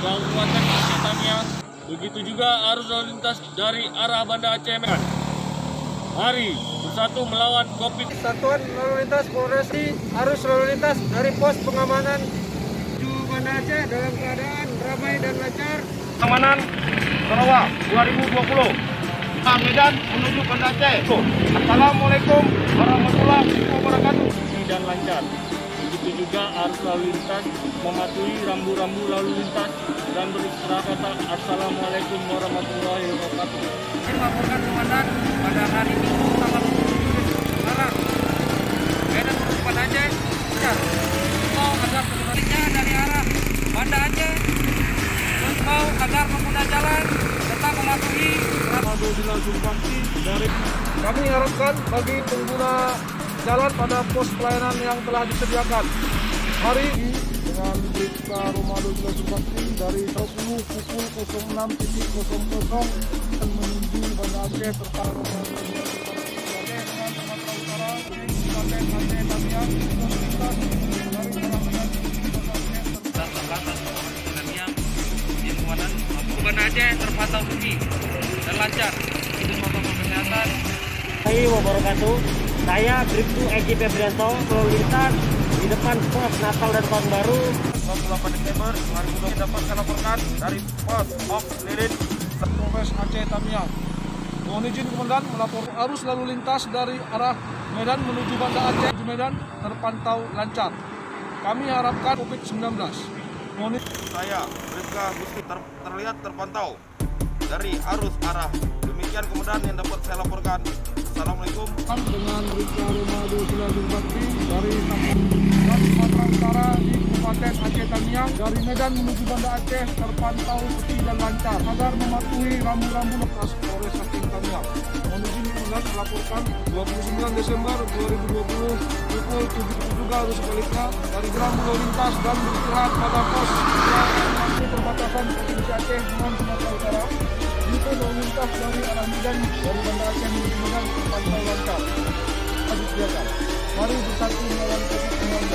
Kabupaten Aceh Tamiang. Begitu juga arus lalu lintas dari arah Banda Aceh. Mari bersatu melawan COVID. Satuan lalu lintas Polres arus lalu lintas dari pos pengamanan menuju Banda Aceh dalam keadaan ramai dan lancar. Pengamanan Sarawak 2020 Medan menuju Banda Aceh. Assalamualaikum warahmatullahi wabarakatuh. Dan lancar. Begitu juga arus lalu lintas mematuhi rambu-rambu lalu lintas dan beristirahat kata Assalamualaikum warahmatullahi wabarakatuh. Melaporkan komandan pada hari Minggu tanggal 27 Maret Medan menuju Banda Aceh mau agar pengguna dari arah Banda Aceh mau agar pengguna jalan tetap mematuhi Ramadu Dinas Sumpangsi dari kami harapkan bagi pengguna jalan pada pos pelayanan yang telah disediakan. Hari ini dengan Bribka Romado Dinas Sumpangsi dari 20 pukul 06.00 dan menuju Banda Aceh serta dengan Sumatera Utara di Kabupaten Aceh Tamiang lintas dari Medan Banda Aceh terpantau sepi dan lancar. Itu protokol kesehatan. Assalamualaikum wabarakatuh. Saya Bribtu Egy Febrianto, lalu lintas di depan pos Natal dan Tahun Baru. 28 Desember 2020 dapat saya laporkan dari pos Op Lirin Polres Aceh Tamiang. Mohon izin Komandan melapor arus lalu lintas dari arah Medan menuju Banda Aceh di Medan terpantau lancar. Kami harapkan COVID-19. Mohon izin. saya Bribka Gusti terlihat terpantau dari arus arah. Demikian kemudian yang dapat saya laporkan. Assalamualaikum. Dengan Bribka Romado Dinas Sumpangsi dari Sumatera Utara di Kabupaten Aceh Tamiang dari Medan menuju Banda Aceh terpantau sepi dan lancar agar mematuhi rambu-rambu lepas Polres Aceh Tamiang. Mohon izin Komandan melaporkan 29 Desember 2020 pukul 7 juga harus sebaliknya dari geram lalu lintas dan beristirahat pada pos perbatasan Provinsi Aceh dengan Sumatera Utara. Itu lalu lintas dari arah Medan dari Banda Aceh menuju Medan terpantau lancar. Disediakan. Mari bersatu melawan COVID-19.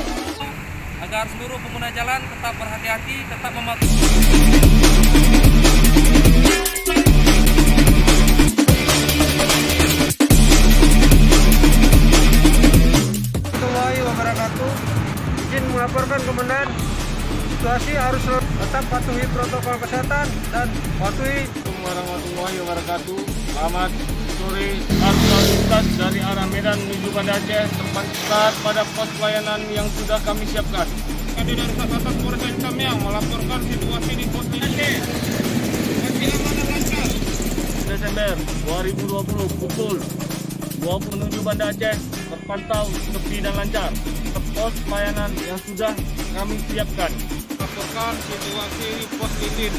Agar seluruh pengguna jalan tetap berhati-hati, tetap mematuhi. Warahmatullahi wabarakatuh. Izin melaporkan Komandan situasi harus tetap patuhi protokol kesehatan dan patuhi. Assalamualaikum warahmatullahi wabarakatuh. Selamat sore. Arus lalu lintas dari arah Medan menuju Banda Aceh terpantau pada pos pelayanan yang sudah kami siapkan. Kami dari Satlantas Polres Aceh Tamiang melaporkan situasi di pos Aceh. Desember 2020 pukul 20 menuju Banda Aceh terpantau sepi dan lancar. Pos pelayanan yang sudah kami siapkan. Laporkan situasi pos Lirin